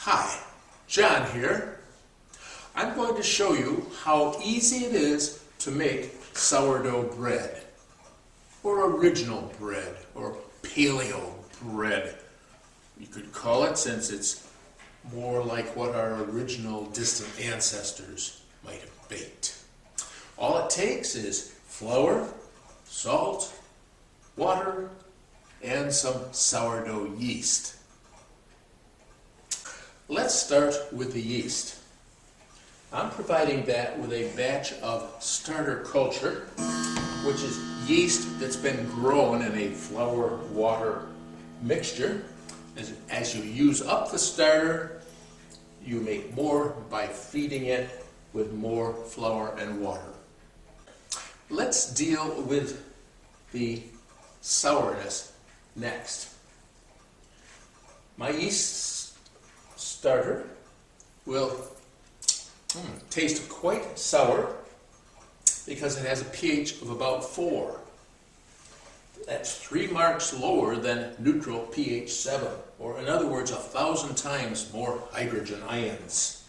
Hi, John here. I'm going to show you how easy it is to make sourdough bread, or original bread, or paleo bread. You could call it, since it's more like what our original distant ancestors might have baked. All it takes is flour, salt, water, and some sourdough yeast. Let's start with the yeast. I'm providing that with a batch of starter culture, which is yeast that's been grown in a flour-water mixture. As you use up the starter, you make more by feeding it with more flour and water. Let's deal with the sourness next. My yeast starter will taste quite sour because it has a pH of about 4. That's 3 marks lower than neutral pH 7, or in other words, 1,000 times more hydrogen ions.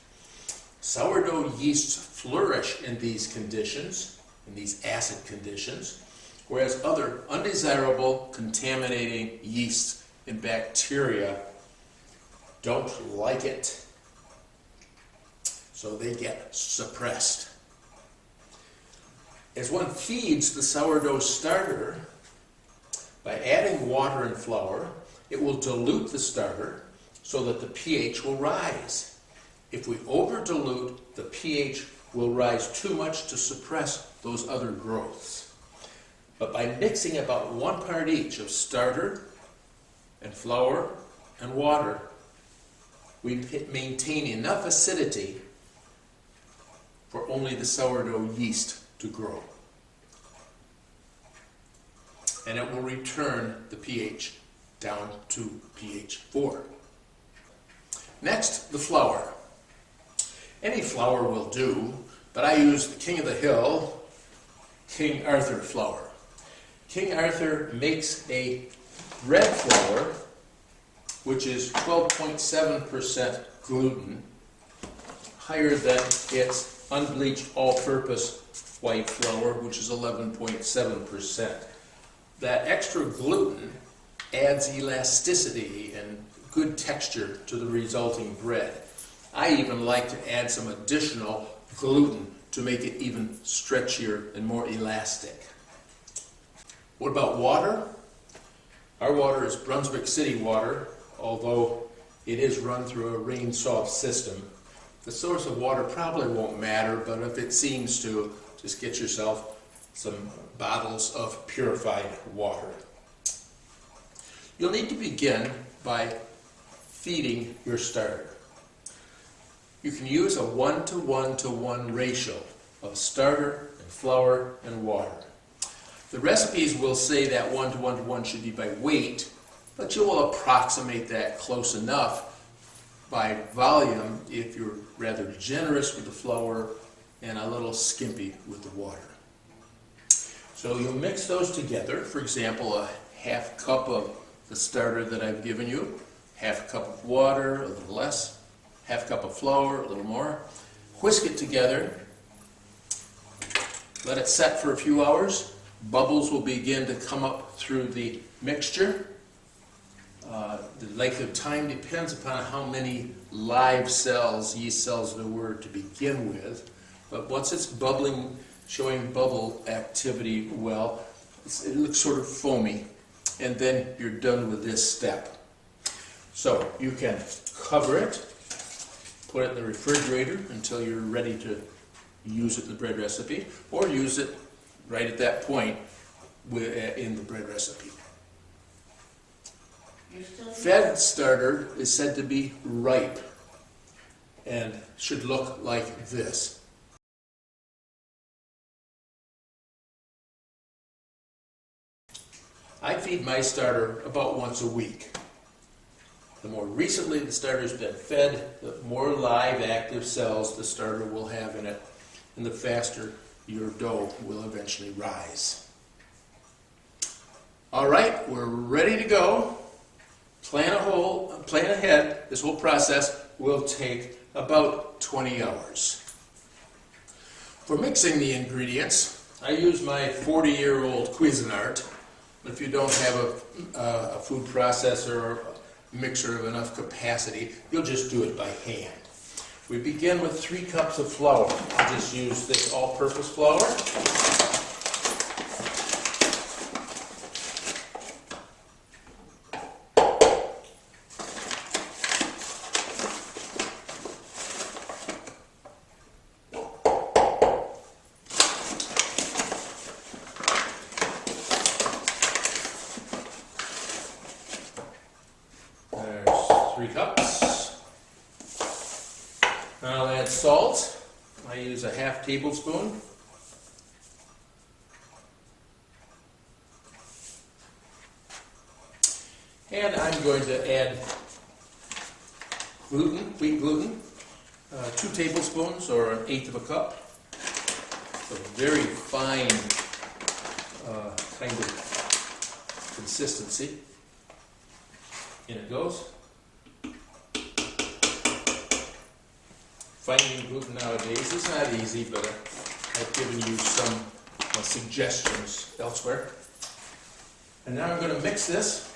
Sourdough yeasts flourish in these conditions, in these acid conditions, whereas other undesirable contaminating yeasts and bacteria don't like it, so they get suppressed. As one feeds the sourdough starter, by adding water and flour, it will dilute the starter so that the pH will rise. If we over-dilute, the pH will rise too much to suppress those other growths. But by mixing about 1 part each of starter and flour and water, we maintain enough acidity for only the sourdough yeast to grow. And it will return the pH down to pH 4. Next, the flour. Any flour will do, but I use the King of the Hill, King Arthur flour. King Arthur makes a bread flour which is 12.7% gluten, higher than its unbleached all-purpose white flour, which is 11.7%. That extra gluten adds elasticity and good texture to the resulting bread. I even like to add some additional gluten to make it even stretchier and more elastic. What about water? Our water is Brunswick City water, although it is run through a rain-soft system. The source of water probably won't matter, but if it seems to, just get yourself some bottles of purified water. You'll need to begin by feeding your starter. You can use a 1:1:1 ratio of starter and flour and water. The recipes will say that 1:1:1 should be by weight, but you will approximate that close enough by volume if you're rather generous with the flour and a little skimpy with the water. So you'll mix those together. For example, a half cup of the starter that I've given you, half a cup of water, a little less, half cup of flour, a little more. Whisk it together. Let it set for a few hours. Bubbles will begin to come up through the mixture. The length of time depends upon how many live cells, yeast cells there were to begin with. But once it's bubbling, showing bubble activity well, it looks sort of foamy, and then you're done with this step. So you can cover it, put it in the refrigerator until you're ready to use it in the bread recipe, or use it right at that point in the bread recipe. Fed starter is said to be ripe and should look like this. I feed my starter about once a week. The more recently the starter's been fed, the more live active cells the starter will have in it, and the faster your dough will eventually rise. All right, we're ready to go. Plan plan ahead. This whole process will take about 20 hours. For mixing the ingredients, I use my 40-year-old Cuisinart. If you don't have a food processor or a mixer of enough capacity, you'll just do it by hand. We begin with 3 cups of flour. I just use this all-purpose flour. There's 3 cups. Now I'll add salt. I use a half tablespoon. And I'm going to add gluten, wheat gluten, 2 tablespoons or 1/8 of a cup. It's a very fine kind of consistency. In it goes. Finding gluten nowadays is not easy, but I've given you some suggestions elsewhere. And now I'm going to mix this.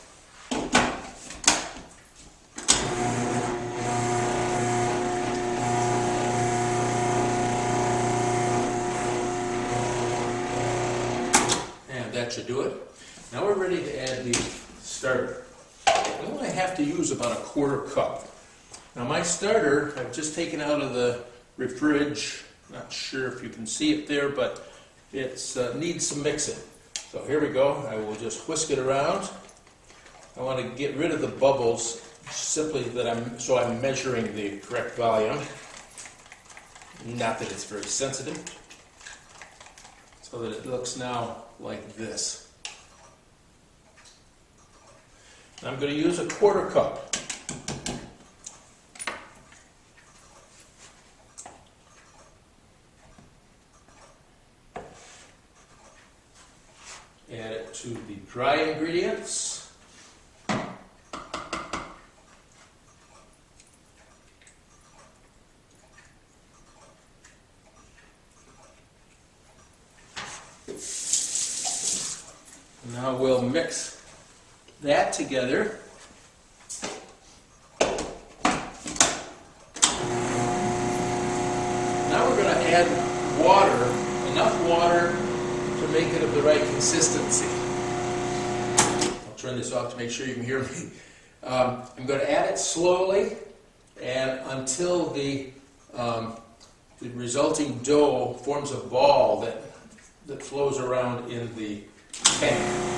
And that should do it. Now we're ready to add the starter. We only have to use about 1/4 cup. Now my starter, I've just taken out of the fridge. Not sure if you can see it there, but it needs some mixing. So here we go. I will just whisk it around. I want to get rid of the bubbles, simply that I'm measuring the correct volume. Not that it's very sensitive. So that it looks now like this. I'm going to use 1/4 cup. Add it to the dry ingredients. Now we'll mix that together. Now we're going to add water, enough water to make it of the right consistency. I'll turn this off to make sure you can hear me. I'm going to add it slowly and until the resulting dough forms a ball that flows around in the pan.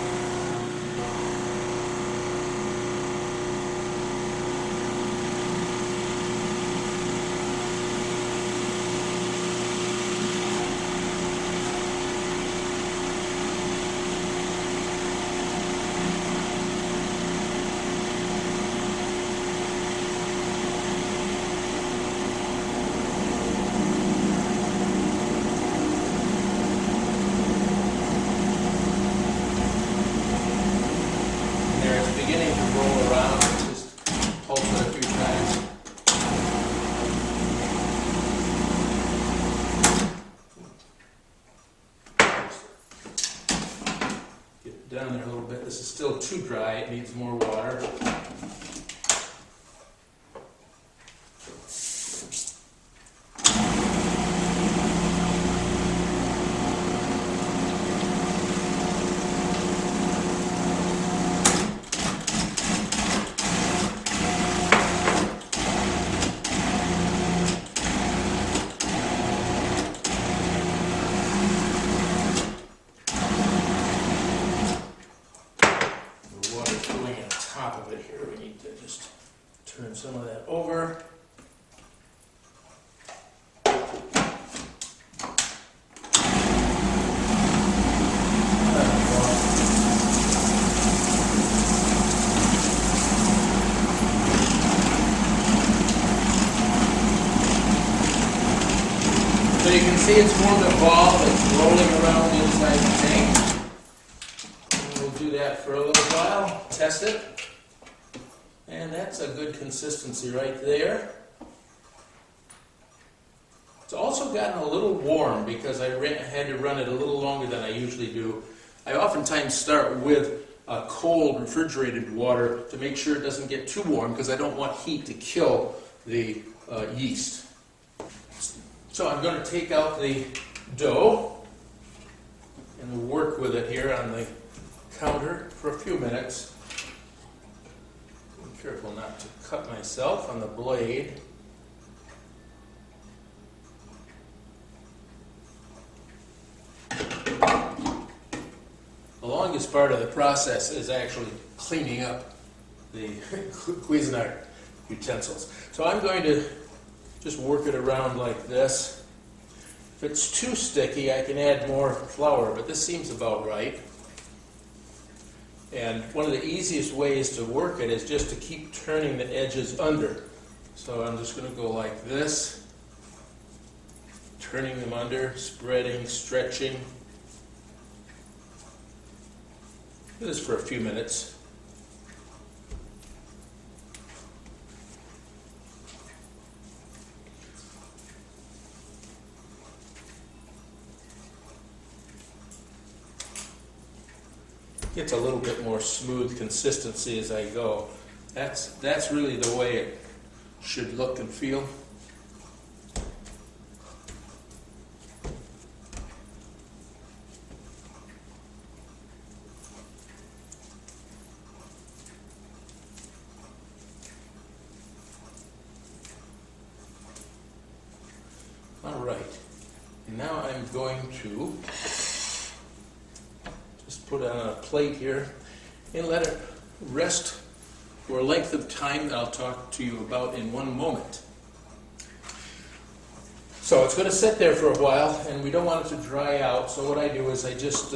Beginning to roll around, just pulse it a few times. Get it down there a little bit. This is still too dry, it needs more water. Of it here, we need to just turn some of that over. So you can see it's formed a ball that's rolling around inside the tank. And we'll do that for a little while, test it. And that's a good consistency right there. It's also gotten a little warm because I had to run it a little longer than I usually do. I oftentimes start with cold refrigerated water to make sure it doesn't get too warm because I don't want heat to kill the yeast. So I'm going to take out the dough and work with it here on the counter for a few minutes. Be careful not to cut myself on the blade. The longest part of the process is actually cleaning up the Cuisinart utensils. So I'm going to just work it around like this. If it's too sticky, I can add more flour, but this seems about right. And one of the easiest ways to work it is just to keep turning the edges under. So I'm just going to go like this, turning them under, spreading, stretching. Do this for a few minutes. Gets a little bit more smooth consistency as I go. That's really the way it should look and feel. All right, and now I'm going to just put it on a plate here and let it rest for a length of time that I'll talk to you about in one moment. So it's going to sit there for a while, and we don't want it to dry out, so what I do is I just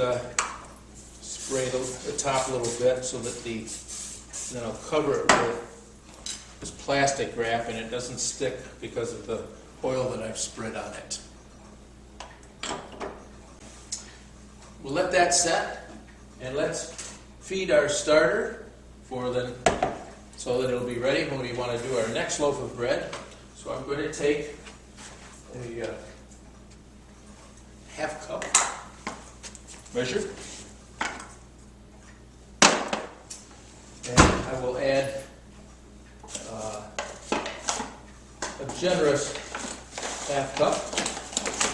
spray the top a little bit so that then I'll cover it with this plastic wrap and it doesn't stick because of the oil that I've spread on it. We'll let that set, and let's feed our starter so that it'll be ready when we want to do our next loaf of bread. So I'm going to take a half cup measure, and I will add a generous half cup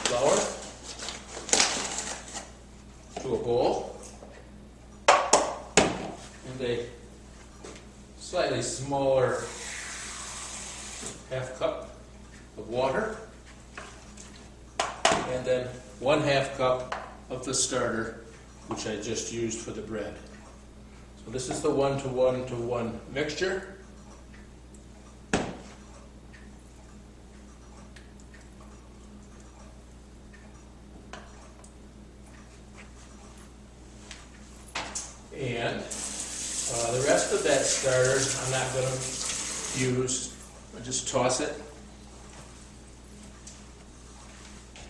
flour to a bowl, and a slightly smaller half cup of water, and then 1/2 cup of the starter, which I just used for the bread. So this is the 1-to-1-to-1 mixture. And the rest of that starter I'm not going to use. I just toss it.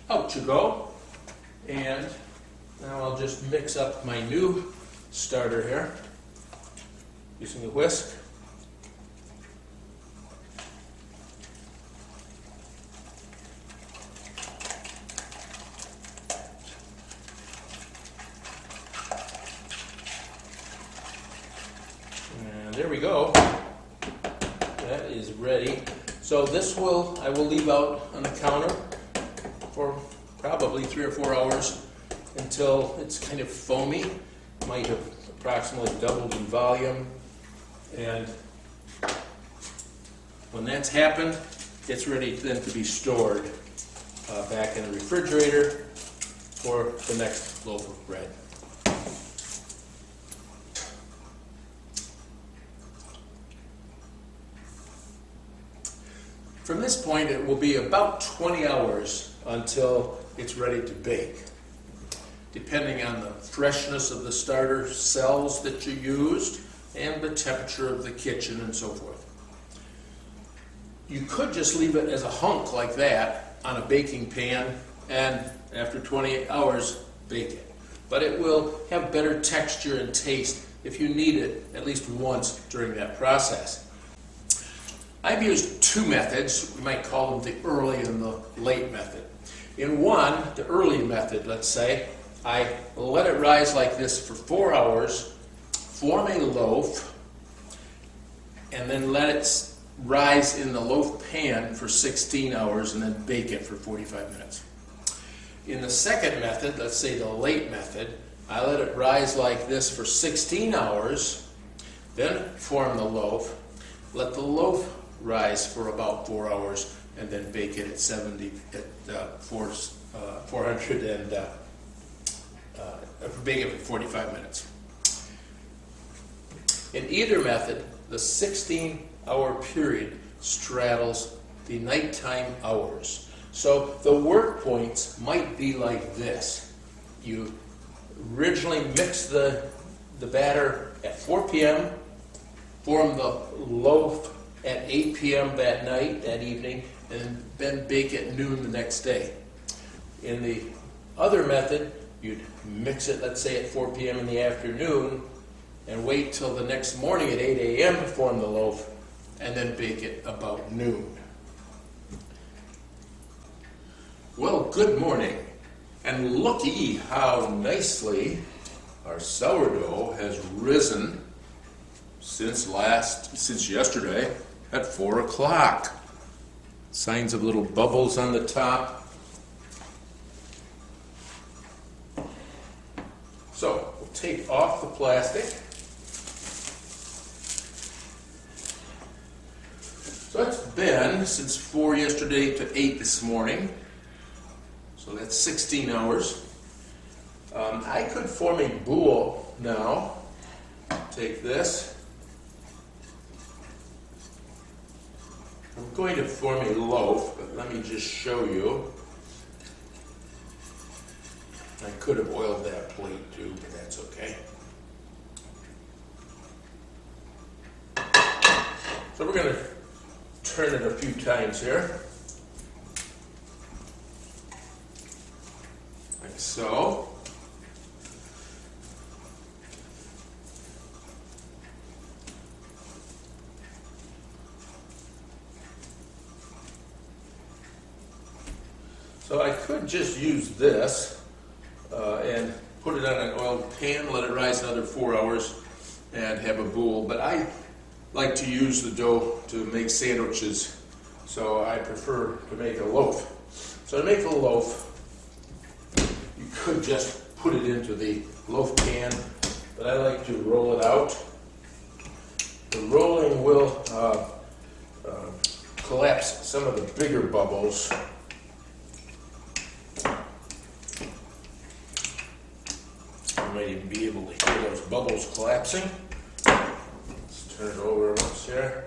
Out you go. And now I'll just mix up my new starter here using a whisk. And there we go. That is ready. So I will leave out on the counter for probably 3 or 4 hours until it's kind of foamy. Might have approximately doubled in volume. And when that's happened, it's ready then to be stored back in the refrigerator for the next loaf of bread. From this point, it will be about 20 hours until it's ready to bake, depending on the freshness of the starter cells that you used and the temperature of the kitchen and so forth. You could just leave it as a hunk like that on a baking pan and after 28 hours bake it. But it will have better texture and taste if you knead it at least once during that process. I've used two methods. We might call them the early and the late method. In one, the early method, let's say, I let it rise like this for 4 hours, form a loaf, and then let it rise in the loaf pan for 16 hours and then bake it for 45 minutes. In the second method, let's say the late method, I let it rise like this for 16 hours, then form the loaf, let the loaf rise for about 4 hours, and then bake it at 400 and bake it for 45 minutes. In either method, the 16-hour period straddles the nighttime hours. So the work points might be like this. You originally mix the batter at 4 p.m., form the loaf at 8 p.m. that night, that evening, and then bake at noon the next day. In the other method, you'd mix it, let's say, at 4 p.m. in the afternoon, and wait till the next morning at 8 a.m. to form the loaf, and then bake it about noon. Well, good morning, and looky how nicely our sourdough has risen since yesterday at 4 o'clock. Signs of little bubbles on the top. So we'll take off the plastic. So it's been since 4 yesterday to 8 this morning. So that's 16 hours. I could form a boule now. Take this. I'm going to form a loaf, but let me just show you. I could have oiled that plate too, but that's okay. So we're going to turn it a few times here. Like so. So I could just use this and put it on an oiled pan, let it rise another 4 hours, and have a boule. But I like to use the dough to make sandwiches, so I prefer to make a loaf. So to make a loaf, you could just put it into the loaf pan, but I like to roll it out. The rolling will collapse some of the bigger bubbles. You might even be able to hear those bubbles collapsing. Let's turn it over once here.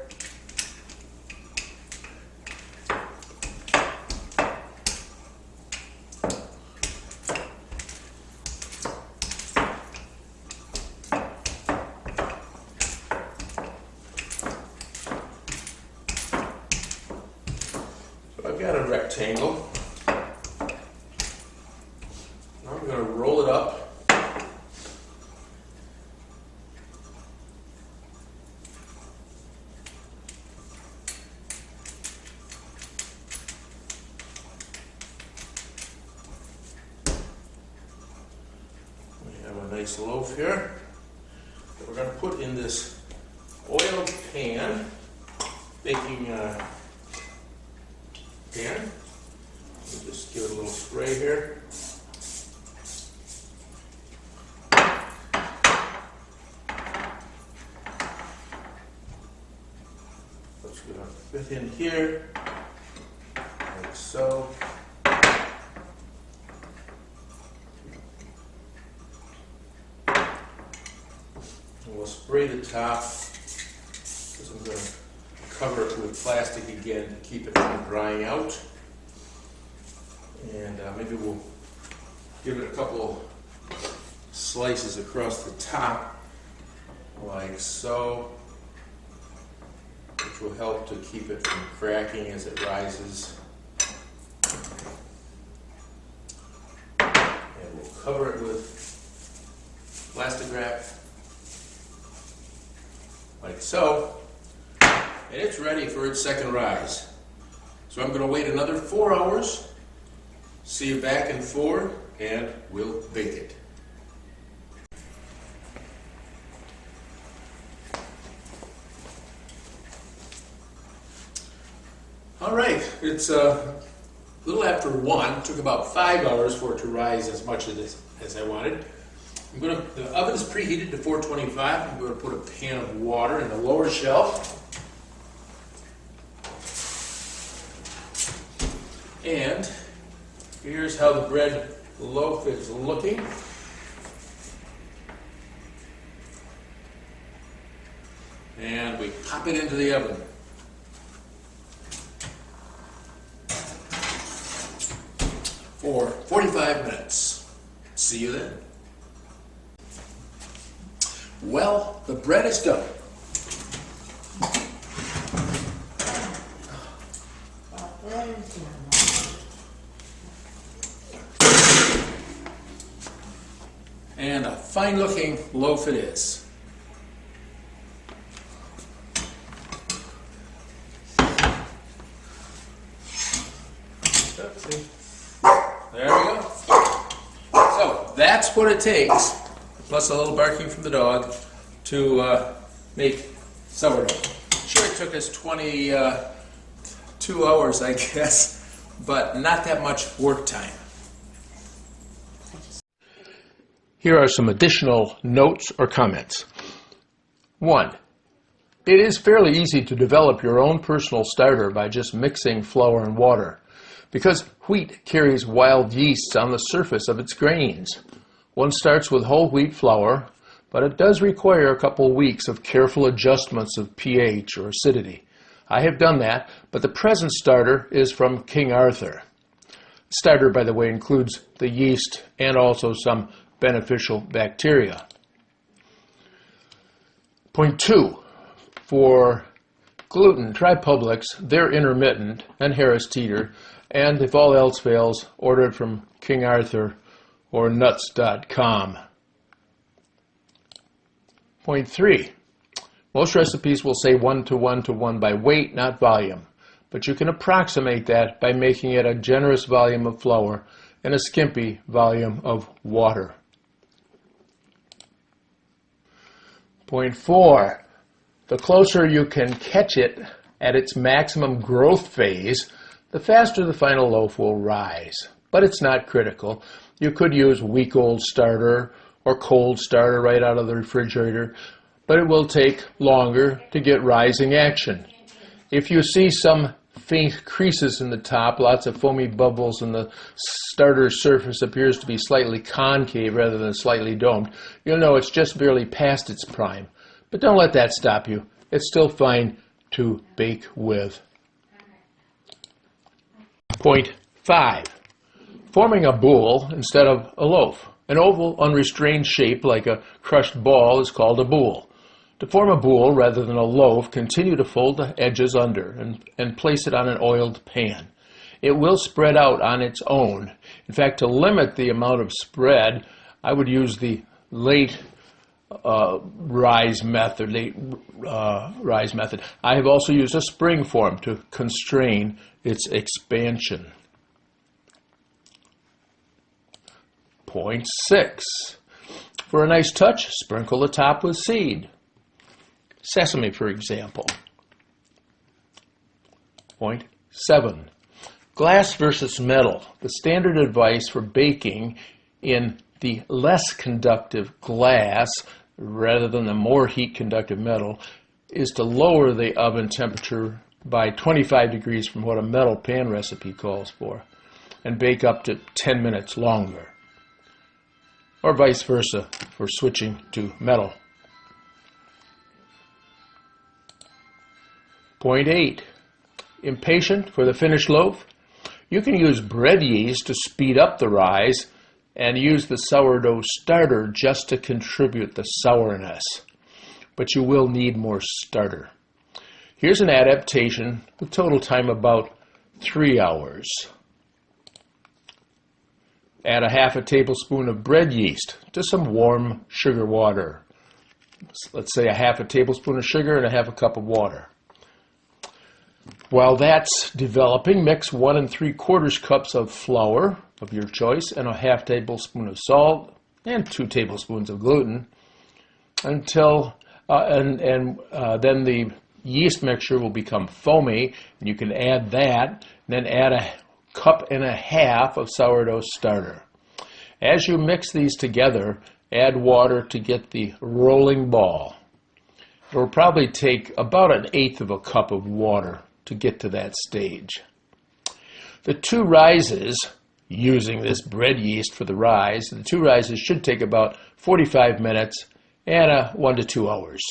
So I've got a rectangle. Now I'm going to roll it up. Nice loaf here that we're going to put in this oiled pan, baking pan. We'll just give it a little spray here. That's going to fit in here, like so. We'll spray the top, because I'm going to cover it with plastic again to keep it from drying out. And maybe we'll give it a couple slices across the top, like so, which will help to keep it from cracking as it rises. And we'll cover it with plastic wrap, like so. and it's ready for its second rise. So I'm going to wait another 4 hours, see you back in 4, and we'll bake it. All right, it's a little after 1. It took about 5 hours for it to rise as much as I wanted. The oven is preheated to 425. I'm going to put a pan of water in the lower shelf. And here's how the bread loaf is looking. And we pop it into the oven. For 45 minutes. See you then. Well, the bread is done. And a fine looking loaf it is. There we go. So that's what it takes, plus a little barking from the dog, to make sourdough. Sure, it took us 22 hours, I guess, but not that much work time. Here are some additional notes or comments. 1. It is fairly easy to develop your own personal starter by just mixing flour and water, because wheat carries wild yeasts on the surface of its grains. One starts with whole wheat flour, but it does require a couple weeks of careful adjustments of pH or acidity. I have done that, but the present starter is from King Arthur. Starter, by the way, includes the yeast and also some beneficial bacteria. Point 2. For gluten, try Publix. They're intermittent, and Harris Teeter. And if all else fails, order it from King Arthur or nuts.com. Point 3. Most recipes will say 1 to 1 to 1 by weight, not volume. But you can approximate that by making it a generous volume of flour and a skimpy volume of water. Point 4. The closer you can catch it at its maximum growth phase, the faster the final loaf will rise. But it's not critical. You could use week-old starter or cold starter right out of the refrigerator, but it will take longer to get rising action. If you see some faint creases in the top, lots of foamy bubbles, and the starter surface appears to be slightly concave rather than slightly domed, you'll know it's just barely past its prime. But don't let that stop you. It's still fine to bake with. Point 5. Forming a boule instead of a loaf. An oval, unrestrained shape like a crushed ball is called a boule. To form a boule rather than a loaf, continue to fold the edges under and place it on an oiled pan. It will spread out on its own. In fact, to limit the amount of spread, I would use the late rise method. I have also used a spring form to constrain its expansion. Point 6. For a nice touch, sprinkle the top with seed. Sesame, for example. Point 7. Glass versus metal. The standard advice for baking in the less conductive glass rather than the more heat conductive metal is to lower the oven temperature by 25 degrees from what a metal pan recipe calls for and bake up to 10 minutes longer, or vice versa for switching to metal. Point 8. Impatient for the finished loaf? You can use bread yeast to speed up the rise and use the sourdough starter just to contribute the sourness. But you will need more starter. Here's an adaptation with total time about 3 hours. Add a half a tablespoon of bread yeast to some warm sugar water. Let's say a half a tablespoon of sugar and a half a cup of water. While that's developing, mix 1 3/4 cups of flour of your choice and a half tablespoon of salt and 2 tablespoons of gluten until then the yeast mixture will become foamy, and you can add that, and then add a cup and a half of sourdough starter. As you mix these together, add water to get the rolling ball. It will probably take about 1/8 cup of water to get to that stage. The 2 rises, using this bread yeast for the rise, the 2 rises should take about 45 minutes and 1 to 2 hours.